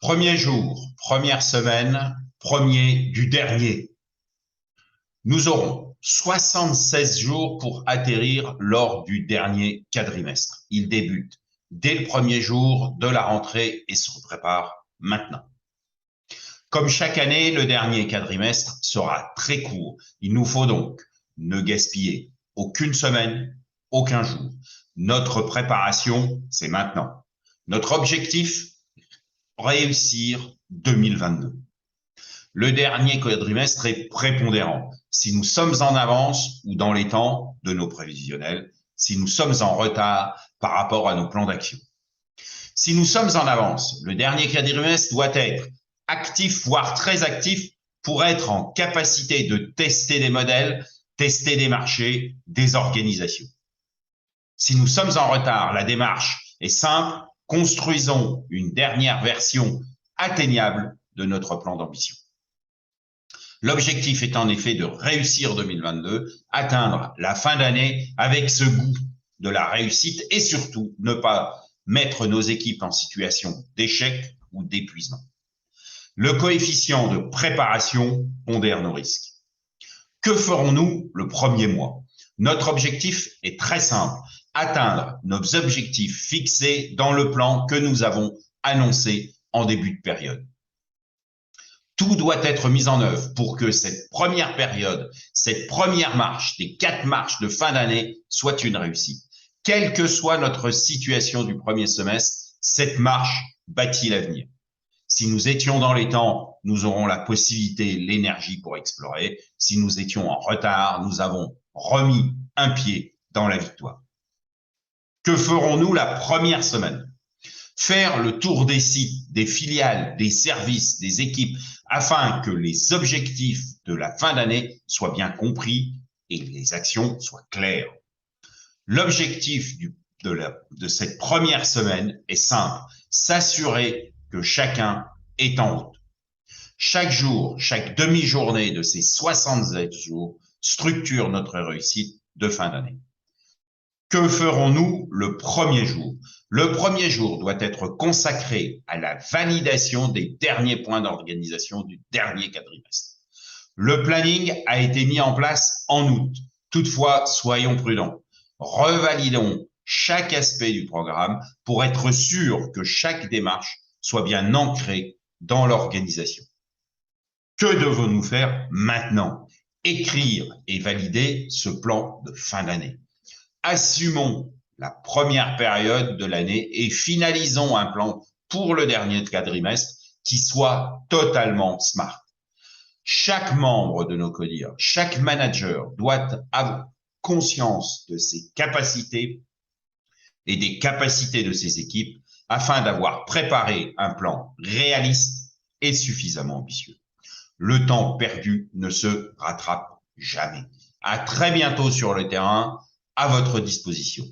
Premier jour, première semaine, premier du dernier. Nous aurons 76 jours pour atterrir lors du dernier quadrimestre. Il débute dès le premier jour de la rentrée et se prépare maintenant. Comme chaque année, le dernier quadrimestre sera très court. Il nous faut donc ne gaspiller aucune semaine, aucun jour. Notre préparation, c'est maintenant. Notre objectif, réussir 2022. Le dernier quadrimestre est prépondérant. Si nous sommes en avance ou dans les temps de nos prévisionnels, si nous sommes en retard par rapport à nos plans d'action. Si nous sommes en avance, le dernier quadrimestre doit être actif, voire très actif, pour être en capacité de tester des modèles, tester des marchés, des organisations. Si nous sommes en retard, la démarche est simple, construisons une dernière version atteignable de notre plan d'ambition. L'objectif est en effet de réussir 2022, atteindre la fin d'année avec ce goût de la réussite et surtout ne pas mettre nos équipes en situation d'échec ou d'épuisement. Le coefficient de préparation pondère nos risques. Que ferons-nous le premier mois? Notre objectif est très simple, atteindre nos objectifs fixés dans le plan que nous avons annoncé en début de période. Tout doit être mis en œuvre pour que cette première période, cette première marche des 4 marches de fin d'année soit une réussite. Quelle que soit notre situation du premier semestre, cette marche bâtit l'avenir. Si nous étions dans les temps, nous aurons la possibilité, l'énergie pour explorer. Si nous étions en retard, nous avons remis un pied dans la victoire. Que ferons-nous la première semaine? Faire le tour des sites, des filiales, des services, des équipes, afin que les objectifs de la fin d'année soient bien compris et les actions soient claires. L'objectif de cette première semaine est simple, s'assurer que chacun est en route. Chaque jour, chaque demi-journée de ces 67 jours structure notre réussite de fin d'année. Que ferons-nous le premier jour? Le premier jour doit être consacré à la validation des derniers points d'organisation du dernier quadrimestre. Le planning a été mis en place en août. Toutefois, soyons prudents. Revalidons chaque aspect du programme pour être sûr que chaque démarche soit bien ancrée dans l'organisation. Que devons-nous faire maintenant? Écrire et valider ce plan de fin d'année. Assumons la première période de l'année et finalisons un plan pour le dernier quadrimestre qui soit totalement smart. Chaque membre de nos CODIR, chaque manager doit avoir conscience de ses capacités et des capacités de ses équipes afin d'avoir préparé un plan réaliste et suffisamment ambitieux. Le temps perdu ne se rattrape jamais. À très bientôt sur le terrain, à votre disposition.